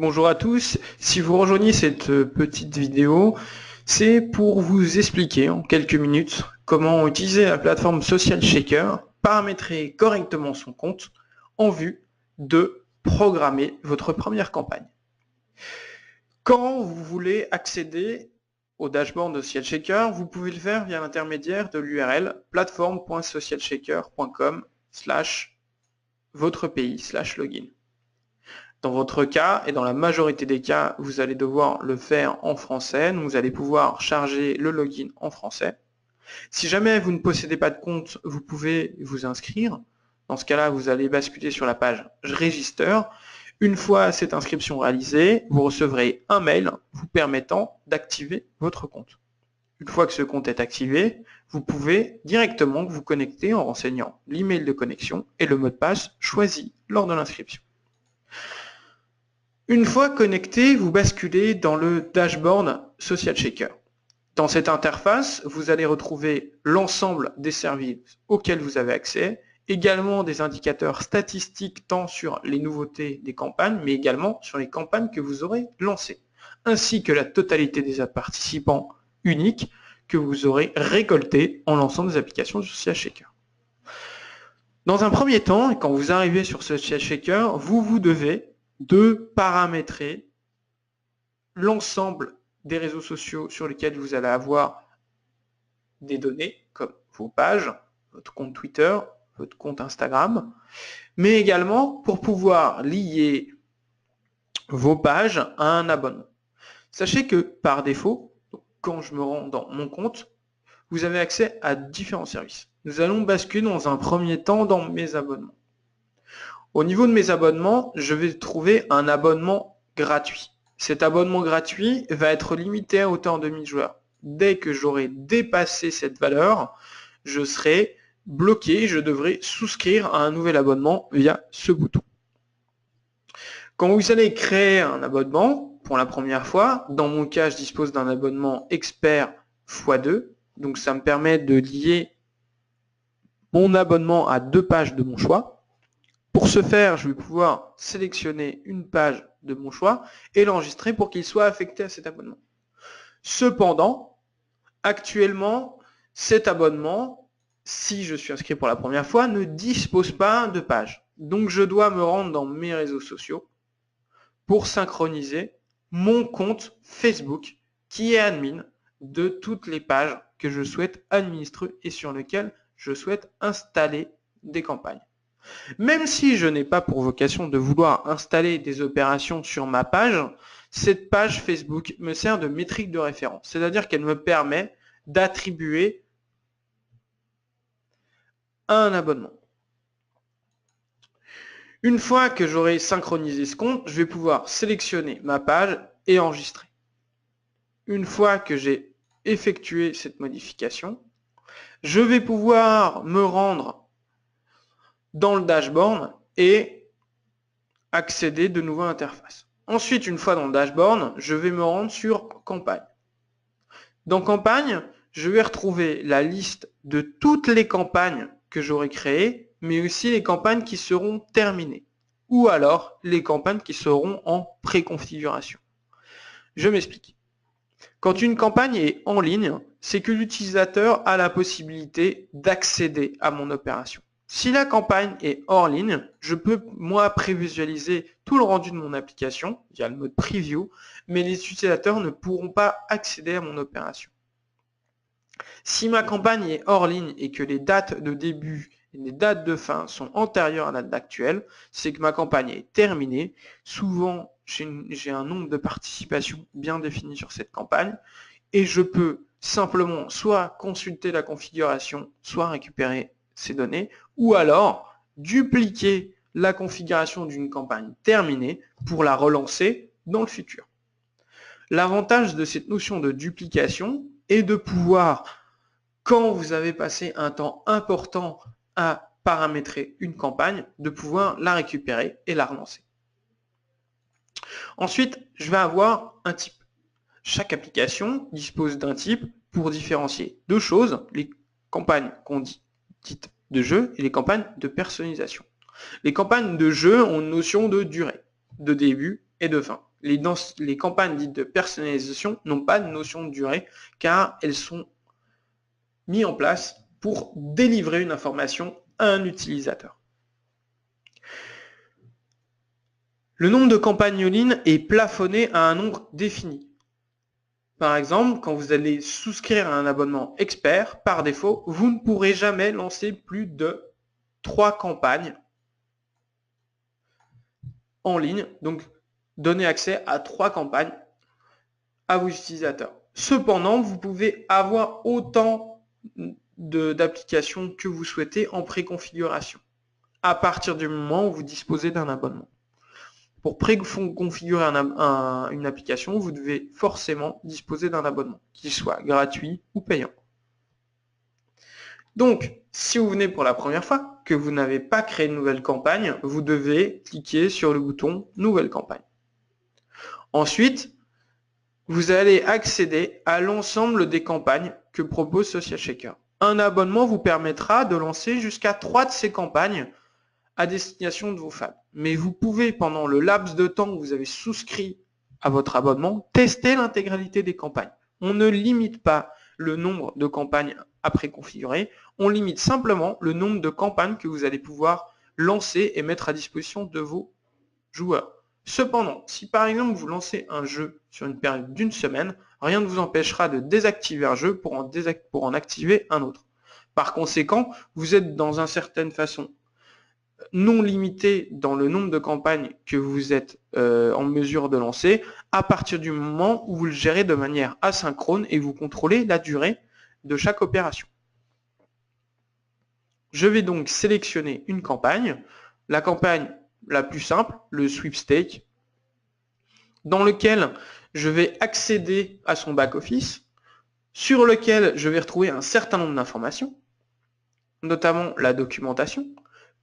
Bonjour à tous, si vous rejoignez cette petite vidéo, c'est pour vous expliquer en quelques minutes comment utiliser la plateforme Social Shaker, paramétrer correctement son compte en vue de programmer votre première campagne. Quand vous voulez accéder au dashboard de Social Shaker, vous pouvez le faire via l'intermédiaire de l'URL plateforme.socialshaker.com/votre pays/login. Dans votre cas, et dans la majorité des cas, vous allez devoir le faire en français, donc vous allez pouvoir charger le login en français. Si jamais vous ne possédez pas de compte, vous pouvez vous inscrire. Dans ce cas-là, vous allez basculer sur la page « Je register ». Une fois cette inscription réalisée, vous recevrez un mail vous permettant d'activer votre compte. Une fois que ce compte est activé, vous pouvez directement vous connecter en renseignant l'email de connexion et le mot de passe choisi lors de l'inscription. Une fois connecté, vous basculez dans le dashboard Social Shaker. Dans cette interface, vous allez retrouver l'ensemble des services auxquels vous avez accès, également des indicateurs statistiques tant sur les nouveautés des campagnes, mais également sur les campagnes que vous aurez lancées, ainsi que la totalité des participants uniques que vous aurez récoltés en lançant des applications de Social Shaker. Dans un premier temps, et quand vous arrivez sur Social Shaker, vous devez paramétrer l'ensemble des réseaux sociaux sur lesquels vous allez avoir des données, comme vos pages, votre compte Twitter, votre compte Instagram, mais également pour pouvoir lier vos pages à un abonnement. Sachez que par défaut, quand je me rends dans mon compte, vous avez accès à différents services. Nous allons basculer dans un premier temps dans mes abonnements. Au niveau de mes abonnements, je vais trouver un abonnement gratuit. Cet abonnement gratuit va être limité à hauteur de 1000 joueurs. Dès que j'aurai dépassé cette valeur, je serai bloqué, je devrai souscrire à un nouvel abonnement via ce bouton. Quand vous allez créer un abonnement, pour la première fois, dans mon cas, je dispose d'un abonnement expert x2, donc ça me permet de lier mon abonnement à 2 pages de mon choix. Pour ce faire, je vais pouvoir sélectionner une page de mon choix et l'enregistrer pour qu'il soit affecté à cet abonnement. Cependant, actuellement, cet abonnement, si je suis inscrit pour la première fois, ne dispose pas de page. Donc je dois me rendre dans mes réseaux sociaux pour synchroniser mon compte Facebook qui est admin de toutes les pages que je souhaite administrer et sur lesquelles je souhaite installer des campagnes. Même si je n'ai pas pour vocation de vouloir installer des opérations sur ma page, cette page Facebook me sert de métrique de référence, c'est-à-dire qu'elle me permet d'attribuer un abonnement. Une fois que j'aurai synchronisé ce compte, je vais pouvoir sélectionner ma page et enregistrer. Une fois que j'ai effectué cette modification, je vais pouvoir me rendre dans le dashboard et accéder de nouveau à l'interface. Ensuite, une fois dans le dashboard, je vais me rendre sur campagne. Dans campagne, je vais retrouver la liste de toutes les campagnes que j'aurai créées, mais aussi les campagnes qui seront terminées, ou alors les campagnes qui seront en préconfiguration. Je m'explique. Quand une campagne est en ligne, c'est que l'utilisateur a la possibilité d'accéder à mon opération. Si la campagne est hors ligne, je peux, moi, prévisualiser tout le rendu de mon application via le mode preview, mais les utilisateurs ne pourront pas accéder à mon opération. Si ma campagne est hors ligne et que les dates de début et les dates de fin sont antérieures à la date actuelle, c'est que ma campagne est terminée. Souvent, j'ai un nombre de participations bien défini sur cette campagne et je peux simplement soit consulter la configuration, soit récupérer ces données, ou alors dupliquer la configuration d'une campagne terminée pour la relancer dans le futur. L'avantage de cette notion de duplication est de pouvoir, quand vous avez passé un temps important à paramétrer une campagne, de pouvoir la récupérer et la relancer. Ensuite, je vais avoir un type. Chaque application dispose d'un type pour différencier deux choses, les campagnes qu'on dit dites de jeu et les campagnes de personnalisation. Les campagnes de jeu ont une notion de durée, de début et de fin. les campagnes dites de personnalisation n'ont pas de notion de durée car elles sont mises en place pour délivrer une information à un utilisateur. Le nombre de campagnes en ligne est plafonné à un nombre défini. Par exemple, quand vous allez souscrire à un abonnement expert, par défaut, vous ne pourrez jamais lancer plus de 3 campagnes en ligne, donc donner accès à 3 campagnes à vos utilisateurs. Cependant, vous pouvez avoir autant d'applications que vous souhaitez en préconfiguration, à partir du moment où vous disposez d'un abonnement. Pour préconfigurer une application, vous devez forcément disposer d'un abonnement, qu'il soit gratuit ou payant. Donc, si vous venez pour la première fois, que vous n'avez pas créé de nouvelle campagne, vous devez cliquer sur le bouton « Nouvelle campagne ». Ensuite, vous allez accéder à l'ensemble des campagnes que propose Social Shaker. Un abonnement vous permettra de lancer jusqu'à 3 de ces campagnes à destination de vos fans. Mais vous pouvez, pendant le laps de temps où vous avez souscrit à votre abonnement, tester l'intégralité des campagnes. On ne limite pas le nombre de campagnes à préconfigurer, on limite simplement le nombre de campagnes que vous allez pouvoir lancer et mettre à disposition de vos joueurs. Cependant, si par exemple vous lancez un jeu sur une période d'1 semaine, rien ne vous empêchera de désactiver un jeu pour en activer un autre. Par conséquent, vous êtes dans une certaine façon non limité dans le nombre de campagnes que vous êtes en mesure de lancer à partir du moment où vous le gérez de manière asynchrone et vous contrôlez la durée de chaque opération. Je vais donc sélectionner une campagne, la campagne la plus simple, le sweepstake, dans lequel je vais accéder à son back-office, sur lequel je vais retrouver un certain nombre d'informations, notamment la documentation,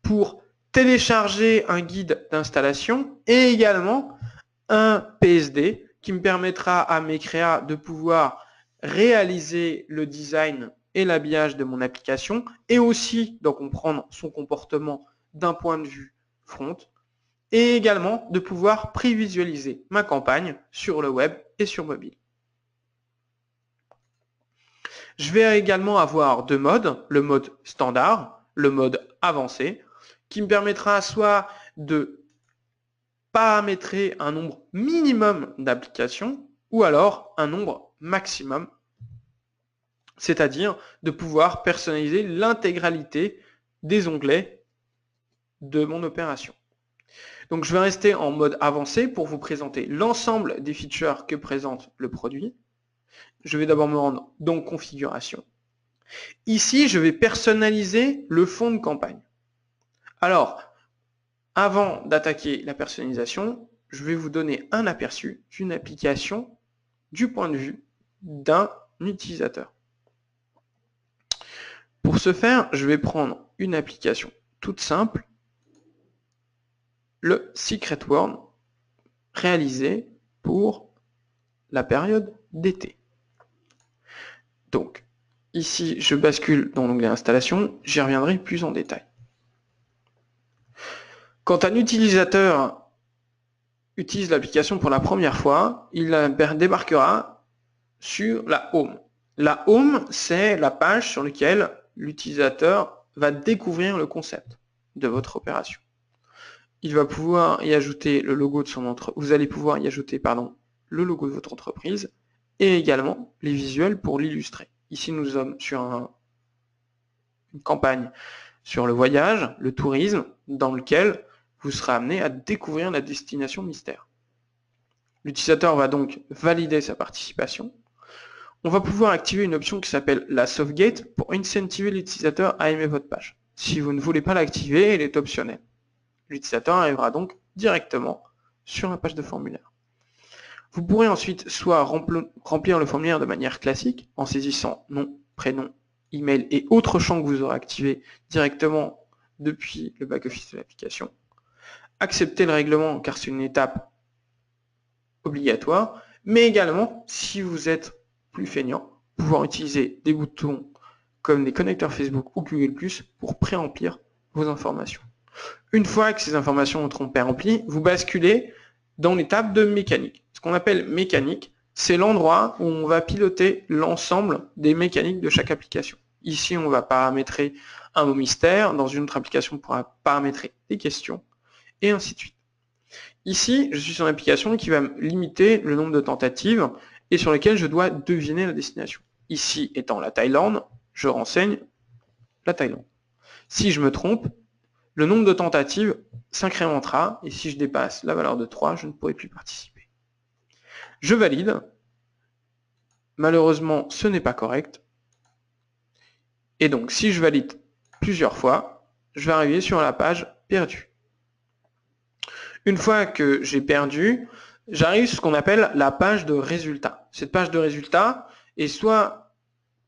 pour télécharger un guide d'installation et également un PSD qui me permettra à mes créas de pouvoir réaliser le design et l'habillage de mon application et aussi de comprendre son comportement d'un point de vue front et également de pouvoir prévisualiser ma campagne sur le web et sur mobile. Je vais également avoir 2 modes, le mode standard, le mode avancé, qui me permettra soit de paramétrer un nombre minimum d'applications ou alors un nombre maximum, c'est-à-dire de pouvoir personnaliser l'intégralité des onglets de mon opération. Donc je vais rester en mode avancé pour vous présenter l'ensemble des features que présente le produit. Je vais d'abord me rendre dans configuration. Ici, je vais personnaliser le fond de campagne. Alors, avant d'attaquer la personnalisation, je vais vous donner un aperçu d'une application du point de vue d'un utilisateur. Pour ce faire, je vais prendre une application toute simple, le Secret World, réalisé pour la période d'été. Donc, ici, je bascule dans l'onglet installation, j'y reviendrai plus en détail. Quand un utilisateur utilise l'application pour la première fois, il débarquera sur la Home. La Home, c'est la page sur laquelle l'utilisateur va découvrir le concept de votre opération. Il va pouvoir y ajouter le logo de son entreprise. Vous allez pouvoir y ajouter, le logo de votre entreprise et également les visuels pour l'illustrer. Ici, nous sommes sur une campagne sur le voyage, le tourisme, dans lequel vous serez amené à découvrir la destination mystère. L'utilisateur va donc valider sa participation. On va pouvoir activer une option qui s'appelle la Softgate pour incentiver l'utilisateur à aimer votre page. Si vous ne voulez pas l'activer, elle est optionnelle. L'utilisateur arrivera donc directement sur la page de formulaire. Vous pourrez ensuite soit remplir le formulaire de manière classique en saisissant nom, prénom, email et autres champs que vous aurez activés directement depuis le back-office de l'application. Accepter le règlement car c'est une étape obligatoire, mais également, si vous êtes plus feignant, pouvoir utiliser des boutons comme des connecteurs Facebook ou Google+, pour pré-remplir vos informations. Une fois que ces informations seront pré-remplies, vous basculez dans l'étape de mécanique. Ce qu'on appelle mécanique, c'est l'endroit où on va piloter l'ensemble des mécaniques de chaque application. Ici, on va paramétrer un mot mystère, dans une autre application, on pourra paramétrer des questions, et ainsi de suite. Ici, je suis sur une application qui va limiter le nombre de tentatives et sur lesquelles je dois deviner la destination. Ici, étant la Thaïlande, je renseigne la Thaïlande. Si je me trompe, le nombre de tentatives s'incrémentera et si je dépasse la valeur de 3, je ne pourrai plus participer. Je valide. Malheureusement, ce n'est pas correct. Et donc, si je valide plusieurs fois, je vais arriver sur la page perdue. Une fois que j'ai perdu, j'arrive sur ce qu'on appelle la page de résultats. Cette page de résultats est soit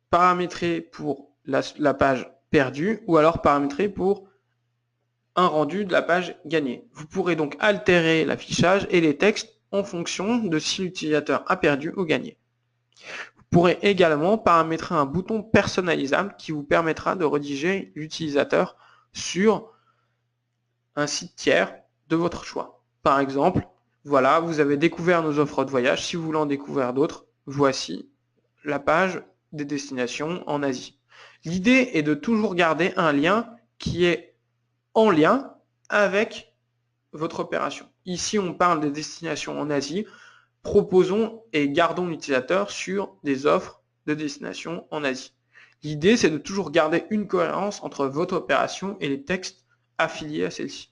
paramétrée pour la page perdue ou alors paramétrée pour un rendu de la page gagnée. Vous pourrez donc altérer l'affichage et les textes en fonction de si l'utilisateur a perdu ou gagné. Vous pourrez également paramétrer un bouton personnalisable qui vous permettra de rediriger l'utilisateur sur un site tiers de votre choix. Par exemple, voilà, vous avez découvert nos offres de voyage. Si vous voulez en découvrir d'autres, voici la page des destinations en Asie. L'idée est de toujours garder un lien qui est en lien avec votre opération. Ici, on parle des destinations en Asie. Proposons et gardons l'utilisateur sur des offres de destinations en Asie. L'idée, c'est de toujours garder une cohérence entre votre opération et les textes affiliés à celle-ci.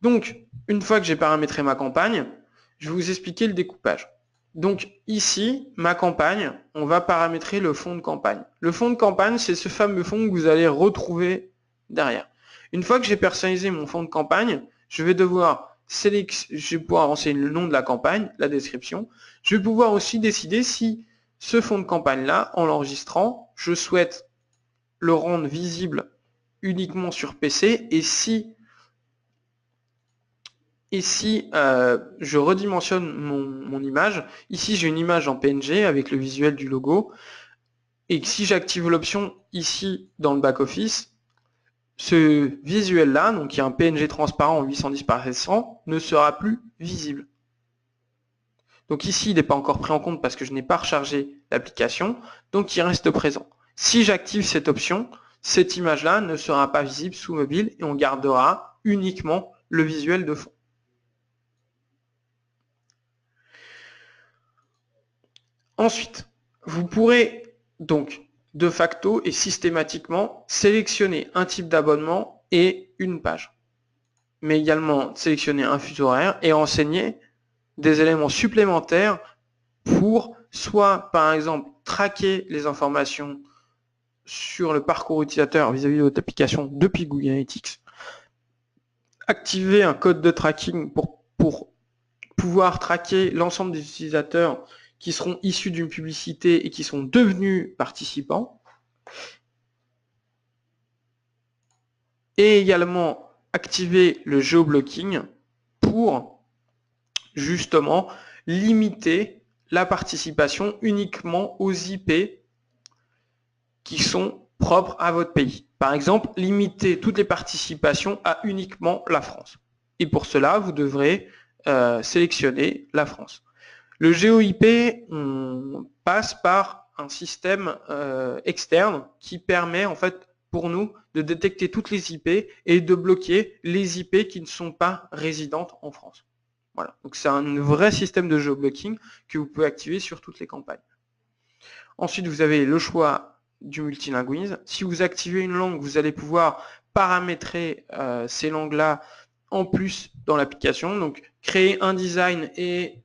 Donc, une fois que j'ai paramétré ma campagne, je vais vous expliquer le découpage. Donc ici, ma campagne, on va paramétrer le fond de campagne. Le fond de campagne, c'est ce fameux fond que vous allez retrouver derrière. Une fois que j'ai personnalisé mon fond de campagne, je vais pouvoir renseigner le nom de la campagne, la description. Je vais pouvoir aussi décider si ce fond de campagne-là, en l'enregistrant, je souhaite le rendre visible uniquement sur PC et si je redimensionne mon image, ici j'ai une image en PNG avec le visuel du logo, et si j'active l'option ici dans le back-office, ce visuel-là, donc qui est un PNG transparent en 810 par 700, ne sera plus visible. Donc ici, il n'est pas encore pris en compte parce que je n'ai pas rechargé l'application, donc il reste présent. Si j'active cette option, cette image-là ne sera pas visible sous mobile et on gardera uniquement le visuel de fond. Ensuite, vous pourrez donc de facto et systématiquement sélectionner un type d'abonnement et une page, mais également sélectionner un fuseau horaire et renseigner des éléments supplémentaires pour soit par exemple traquer les informations sur le parcours utilisateur vis-à-vis de votre application depuis Google Analytics, activer un code de tracking pour pouvoir traquer l'ensemble des utilisateurs qui seront issus d'une publicité et qui sont devenus participants, et également activer le géoblocking pour justement limiter la participation uniquement aux IP qui sont propres à votre pays. Par exemple, limiter toutes les participations à uniquement la France. Et pour cela, vous devrez sélectionner la France. Le GeoIP, on passe par un système externe qui permet en fait pour nous de détecter toutes les IP et de bloquer les IP qui ne sont pas résidentes en France. Voilà, donc c'est un vrai système de géoblocking que vous pouvez activer sur toutes les campagnes. Ensuite, vous avez le choix du multilinguisme. Si vous activez une langue, vous allez pouvoir paramétrer ces langues-là en plus dans l'application. Donc, créer un design et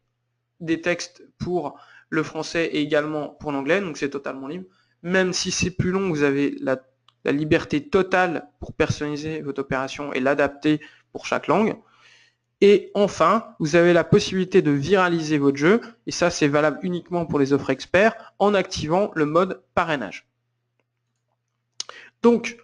des textes pour le français et également pour l'anglais. Donc, c'est totalement libre. Même si c'est plus long, vous avez la liberté totale pour personnaliser votre opération et l'adapter pour chaque langue. Et enfin, vous avez la possibilité de viraliser votre jeu, et ça c'est valable uniquement pour les offres experts, en activant le mode parrainage. Donc,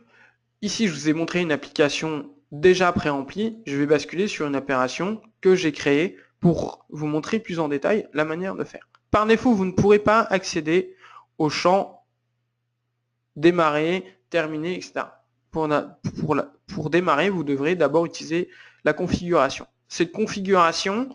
ici je vous ai montré une application déjà pré-remplie, je vais basculer sur une opération que j'ai créée pour vous montrer plus en détail la manière de faire. Par défaut, vous ne pourrez pas accéder au champ démarrer, terminer, etc. Pour démarrer, vous devrez d'abord utiliser la configuration. cette configuration,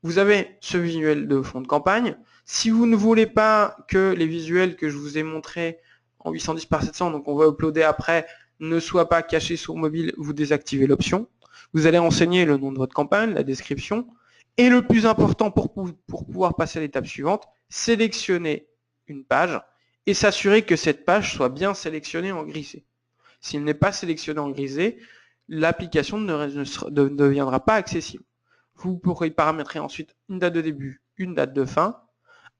vous avez ce visuel de fond de campagne. Si vous ne voulez pas que les visuels que je vous ai montrés en 810 par 700, donc on va uploader après, ne soient pas cachés sur mobile, vous désactivez l'option. Vous allez renseigner le nom de votre campagne, la description. Et le plus important pour pouvoir passer à l'étape suivante, sélectionner une page et s'assurer que cette page soit bien sélectionnée en grisé. S'il n'est pas sélectionné en grisé, l'application ne deviendra pas accessible. Vous pourrez paramétrer ensuite une date de début, une date de fin.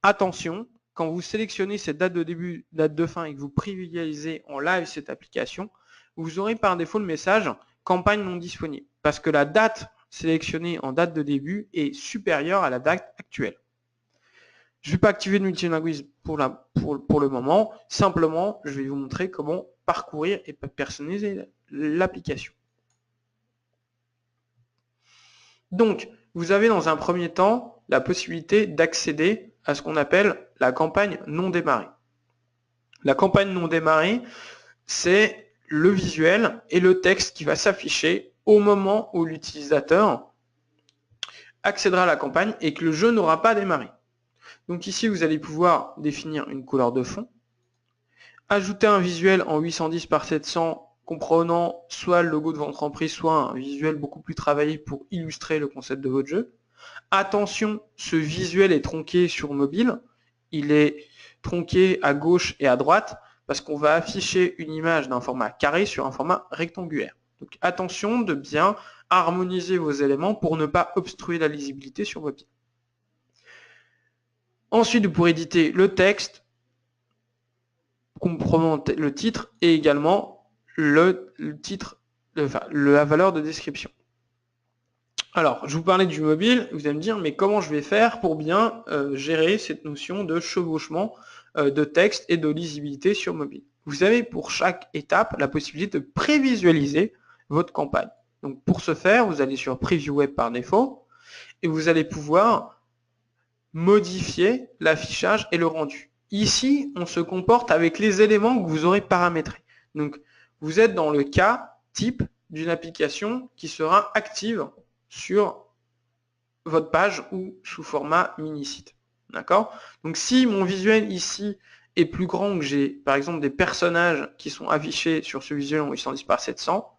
Attention, quand vous sélectionnez cette date de début, date de fin et que vous privilégiez en live cette application, vous aurez par défaut le message « campagne non disponible » parce que la date sélectionnée en date de début est supérieure à la date actuelle. Je ne vais pas activer le multilinguisme pour le moment. Simplement, je vais vous montrer comment parcourir et personnaliser l'application. Donc, vous avez dans un premier temps la possibilité d'accéder à ce qu'on appelle la campagne non démarrée. La campagne non démarrée, c'est le visuel et le texte qui va s'afficher au moment où l'utilisateur accédera à la campagne et que le jeu n'aura pas démarré. Donc ici, vous allez pouvoir définir une couleur de fond, ajouter un visuel en 810 par 700 comprenant soit le logo de votre entreprise, soit un visuel beaucoup plus travaillé pour illustrer le concept de votre jeu. Attention, ce visuel est tronqué sur mobile, il est tronqué à gauche et à droite parce qu'on va afficher une image d'un format carré sur un format rectangulaire. Donc attention de bien harmoniser vos éléments pour ne pas obstruer la lisibilité sur mobile. Ensuite, vous pourrez éditer le texte, comprenant le titre et également le titre, la valeur de description. Alors, je vous parlais du mobile, vous allez me dire, mais comment je vais faire pour bien gérer cette notion de chevauchement de texte et de lisibilité sur mobile? Vous avez pour chaque étape la possibilité de prévisualiser votre campagne. Donc pour ce faire, vous allez sur Preview Web par défaut et vous allez pouvoir modifier l'affichage et le rendu. Ici, on se comporte avec les éléments que vous aurez paramétrés. Donc, vous êtes dans le cas type d'une application qui sera active sur votre page ou sous format mini-site. D'accord? Donc, si mon visuel ici est plus grand, que j'ai par exemple des personnages qui sont affichés sur ce visuel en 810 par 700,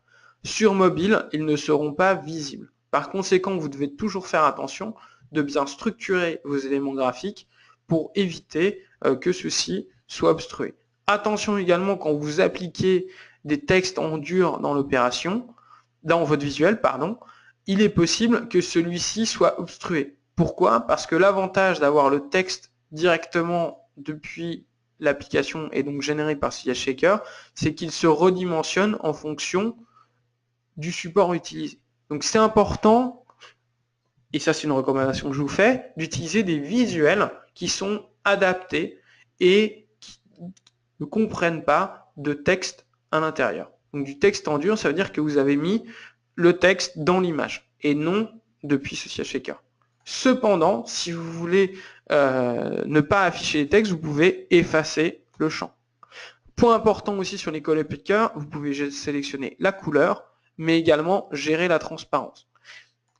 sur mobile, ils ne seront pas visibles. Par conséquent, vous devez toujours faire attention de bien structurer vos éléments graphiques pour éviter que ceux-ci soient obstrués. Attention également quand vous appliquez des textes en dur dans l'opération, dans votre visuel, pardon, il est possible que celui-ci soit obstrué. Pourquoi? Parce que l'avantage d'avoir le texte directement depuis l'application et donc généré par CH Shaker, c'est qu'il se redimensionne en fonction du support utilisé. Donc c'est important, et ça c'est une recommandation que je vous fais, d'utiliser des visuels qui sont adaptés et qui ne comprennent pas de texte à l'intérieur. Donc du texte en dur, ça veut dire que vous avez mis le texte dans l'image et non depuis ce CH Shaker. Cependant, si vous voulez ne pas afficher les textes, vous pouvez effacer le champ. Point important aussi sur les color pickers, vous pouvez sélectionner la couleur, mais également gérer la transparence.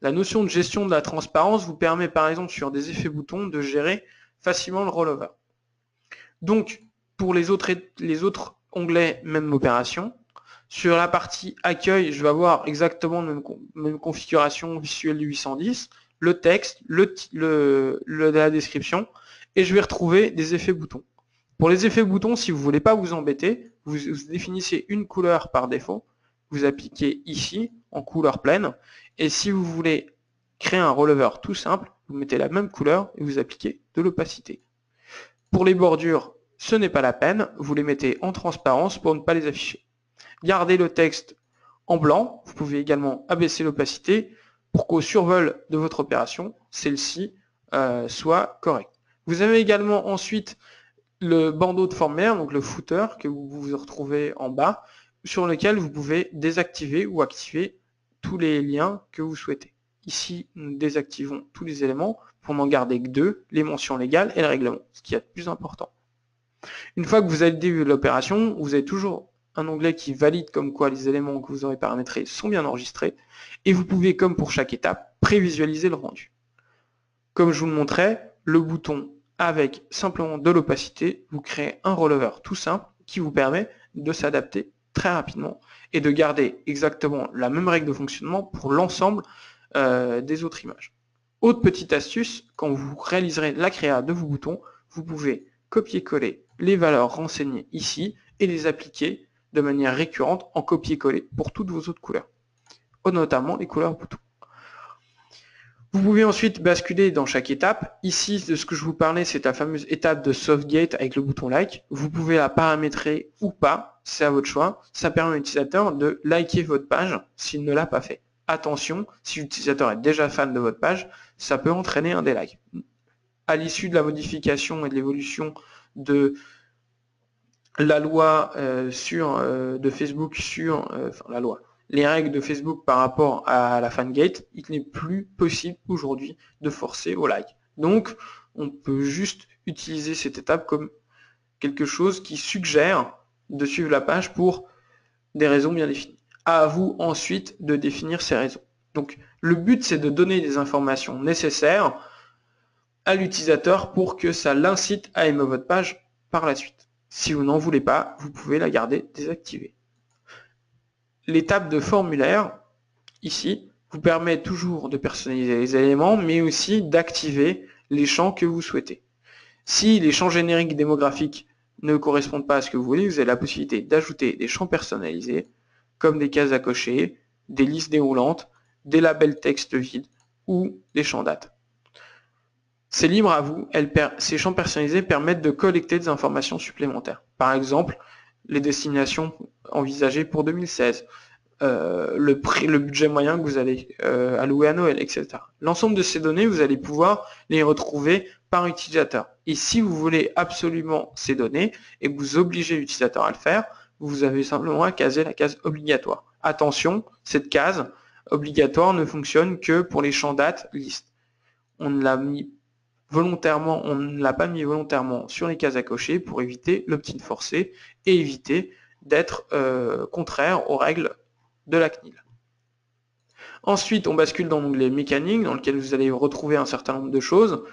La notion de gestion de la transparence vous permet par exemple sur des effets boutons de gérer facilement le rollover. Donc pour les autres onglets, même opération. Sur la partie accueil, je vais avoir exactement la même configuration visuelle du 810, le texte, la description, et je vais retrouver des effets boutons. Pour les effets boutons, si vous ne voulez pas vous embêter, vous définissez une couleur par défaut, vous appliquez ici en couleur pleine, et si vous voulez créer un rollover tout simple, vous mettez la même couleur et vous appliquez de l'opacité. Pour les bordures, ce n'est pas la peine, vous les mettez en transparence pour ne pas les afficher. Gardez le texte en blanc, vous pouvez également abaisser l'opacité pour qu'au survol de votre opération, celle-ci soit correcte. Vous avez également ensuite le bandeau de formulaire, donc le footer que vous retrouvez en bas, sur lequel vous pouvez désactiver ou activer tous les liens que vous souhaitez. Ici, nous désactivons tous les éléments pour n'en garder que deux, les mentions légales et le règlement, ce qui est le plus important. Une fois que vous avez débuté l'opération, vous avez toujours un onglet qui valide comme quoi les éléments que vous aurez paramétrés sont bien enregistrés, et vous pouvez, comme pour chaque étape, prévisualiser le rendu. Comme je vous le montrais, le bouton avec simplement de l'opacité, vous créez un rollover tout simple qui vous permet de s'adapter très rapidement et de garder exactement la même règle de fonctionnement pour l'ensemble des autres images. Autre petite astuce, quand vous réaliserez la créa de vos boutons, vous pouvez copier-coller les valeurs renseignées ici et les appliquer de manière récurrente en copier-coller pour toutes vos autres couleurs, notamment les couleurs boutons. Vous pouvez ensuite basculer dans chaque étape. Ici, de ce que je vous parlais, c'est la fameuse étape de softgate avec le bouton like. Vous pouvez la paramétrer ou pas, c'est à votre choix. Ça permet à l'utilisateur de liker votre page s'il ne l'a pas fait. Attention, si l'utilisateur est déjà fan de votre page, ça peut entraîner un délike. À l'issue de la modification et de l'évolution de la loi de Facebook sur la loi, les règles de Facebook par rapport à la fangate, il n'est plus possible aujourd'hui de forcer au like. Donc, on peut juste utiliser cette étape comme quelque chose qui suggère de suivre la page pour des raisons bien définies. À vous ensuite de définir ces raisons. Donc, le but, c'est de donner des informations nécessaires à l'utilisateur pour que ça l'incite à aimer votre page par la suite. Si vous n'en voulez pas, vous pouvez la garder désactivée. L'étape de formulaire, ici, vous permet toujours de personnaliser les éléments, mais aussi d'activer les champs que vous souhaitez. Si les champs génériques démographiques ne correspondent pas à ce que vous voulez, vous avez la possibilité d'ajouter des champs personnalisés, comme des cases à cocher, des listes déroulantes, des labels texte vides ou des champs dates. C'est libre à vous, ces champs personnalisés permettent de collecter des informations supplémentaires. Par exemple, les destinations envisagées pour 2016, le budget moyen que vous allez allouer à Noël, etc. L'ensemble de ces données, vous allez pouvoir les retrouver par utilisateur. Et si vous voulez absolument ces données et que vous obligez l'utilisateur à le faire, vous avez simplement à caser la case obligatoire. Attention, cette case obligatoire ne fonctionne que pour les champs date liste. On ne l'a pas mis volontairement sur les cases à cocher pour éviter l'opt-in forcé et éviter d'être contraire aux règles de la CNIL. Ensuite, on bascule dans l'onglet mécanique, dans lequel vous allez retrouver un certain nombre de choses,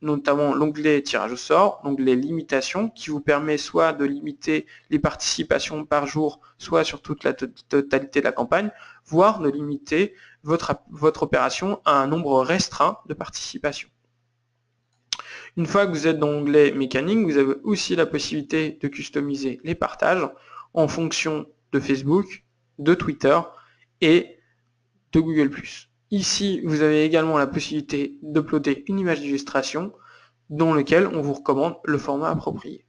notamment l'onglet tirage au sort, l'onglet limitation, qui vous permet soit de limiter les participations par jour, soit sur toute la totalité de la campagne, voire de limiter votre opération à un nombre restreint de participations. Une fois que vous êtes dans l'onglet mécanique, vous avez aussi la possibilité de customiser les partages en fonction de Facebook, de Twitter et de Google+. Ici, vous avez également la possibilité d'uploader une image d'illustration dans laquelle on vous recommande le format approprié.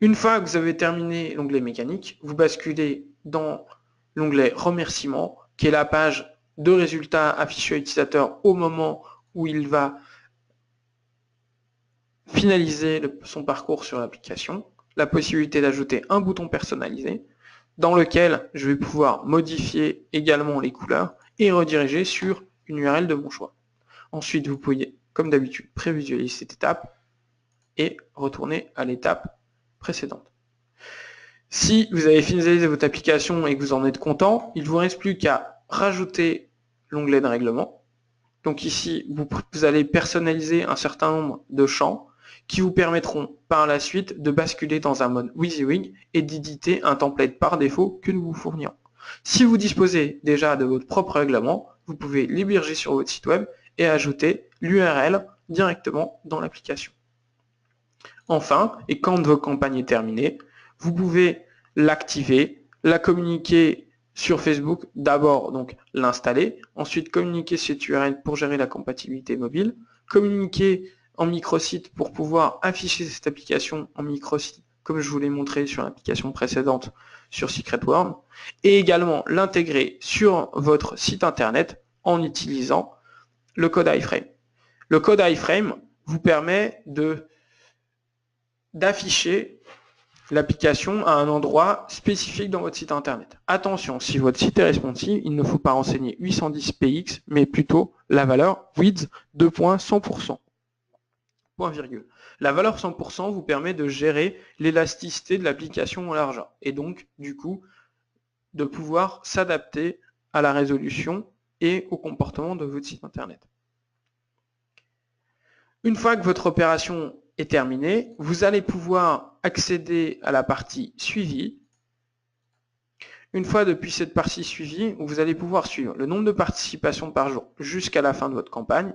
Une fois que vous avez terminé l'onglet mécanique, vous basculez dans l'onglet remerciements, qui est la page de résultats affichés à l'utilisateur au moment où il va finaliser son parcours sur l'application, la possibilité d'ajouter un bouton personnalisé dans lequel je vais pouvoir modifier également les couleurs et rediriger sur une URL de mon choix. Ensuite, vous pouvez, comme d'habitude, prévisualiser cette étape et retourner à l'étape précédente. Si vous avez finalisé votre application et que vous en êtes content, il ne vous reste plus qu'à rajouter l'onglet de règlement. Donc ici, vous allez personnaliser un certain nombre de champs qui vous permettront par la suite de basculer dans un mode WYSIWYG et d'éditer un template par défaut que nous vous fournirons. Si vous disposez déjà de votre propre règlement, vous pouvez l'héberger sur votre site web et ajouter l'URL directement dans l'application. Enfin, et quand votre campagne est terminée, vous pouvez l'activer, la communiquer sur Facebook, d'abord donc l'installer, ensuite communiquer cette URL pour gérer la compatibilité mobile, communiquer en microsite pour pouvoir afficher cette application en microsite, comme je vous l'ai montré sur l'application précédente sur Secret World, et également l'intégrer sur votre site internet en utilisant le code iframe. Le code iframe vous permet d'afficher l'application à un endroit spécifique dans votre site internet. Attention, si votre site est responsive, il ne faut pas renseigner 810px, mais plutôt la valeur width 2.100%. Point virgule. La valeur 100% vous permet de gérer l'élasticité de l'application au large et donc, du coup, de pouvoir s'adapter à la résolution et au comportement de votre site internet. Une fois que votre opération est terminée, vous allez pouvoir accéder à la partie suivi. Une fois depuis cette partie suivie, vous allez pouvoir suivre le nombre de participations par jour jusqu'à la fin de votre campagne,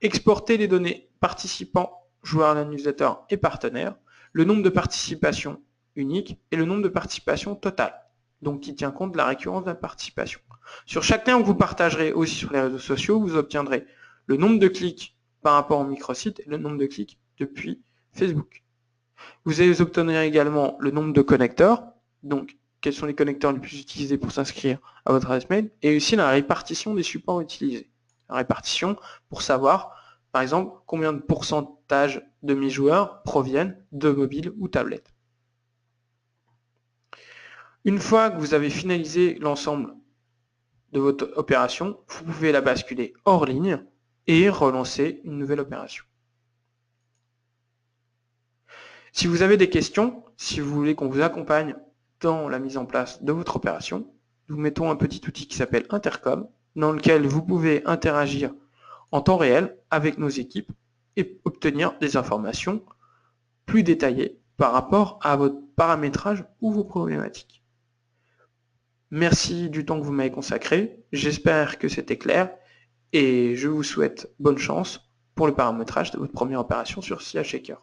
exporter les données participants, joueurs à la newsletter et partenaires, le nombre de participations uniques et le nombre de participations totales, donc qui tient compte de la récurrence de la participation. Sur chaque lien que vous partagerez aussi sur les réseaux sociaux, vous obtiendrez le nombre de clics par rapport au microsite et le nombre de clics depuis Facebook. Vous obtiendrez également le nombre de connecteurs, donc quels sont les connecteurs les plus utilisés pour s'inscrire à votre adresse mail, et aussi la répartition des supports utilisés. La répartition pour savoir, par exemple, combien de pourcentage de mes joueurs proviennent de mobile ou tablette. Une fois que vous avez finalisé l'ensemble de votre opération, vous pouvez la basculer hors ligne et relancer une nouvelle opération. Si vous avez des questions, si vous voulez qu'on vous accompagne dans la mise en place de votre opération, nous mettons un petit outil qui s'appelle Intercom, dans lequel vous pouvez interagir en temps réel avec nos équipes et obtenir des informations plus détaillées par rapport à votre paramétrage ou vos problématiques. Merci du temps que vous m'avez consacré, j'espère que c'était clair et je vous souhaite bonne chance pour le paramétrage de votre première opération sur SEA Checker.